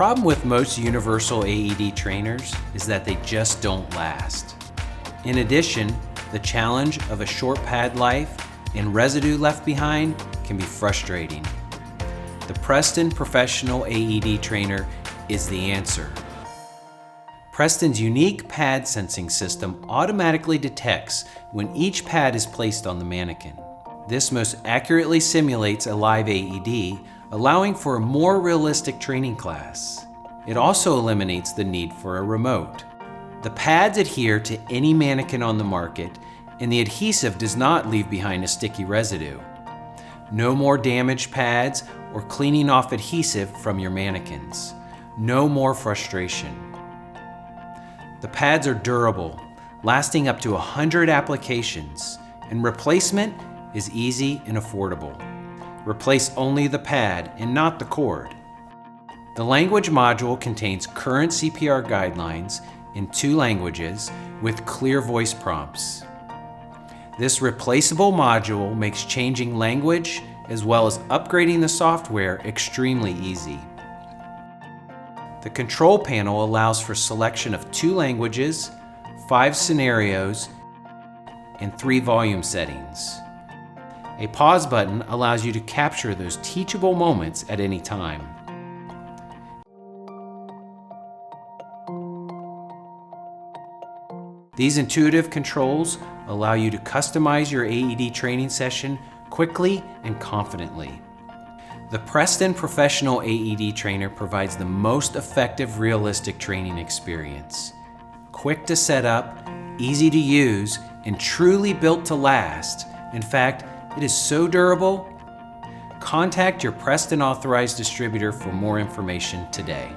problem with most universal AED trainers is that they just don't last. In addition, the challenge of a short pad life and residue left behind can be frustrating. The Prestan Professional AED Trainer is the answer. Prestan's unique pad sensing system automatically detects when each pad is placed on the mannequin. This most accurately simulates a live AED, allowing for a more realistic training class. It also eliminates the need for a remote. The pads adhere to any mannequin on the market, and the adhesive does not leave behind a sticky residue. No more damaged pads or cleaning off adhesive from your mannequins. No more frustration. The pads are durable, lasting up to 100 applications, and replacement is easy and affordable. Replace only the pad and not the cord. The language module contains current CPR guidelines in 2 languages with clear voice prompts. This replaceable module makes changing language as well as upgrading the software extremely easy. The control panel allows for selection of 2 languages, 5 scenarios, and 3 volume settings. A pause button allows you to capture those teachable moments at any time. These intuitive controls allow you to customize your AED training session quickly and confidently. The Prestan Professional AED Trainer provides the most effective, realistic training experience. Quick to set up, easy to use, and truly built to last. In fact, it is so durable. Contact your Prestan authorized distributor for more information today.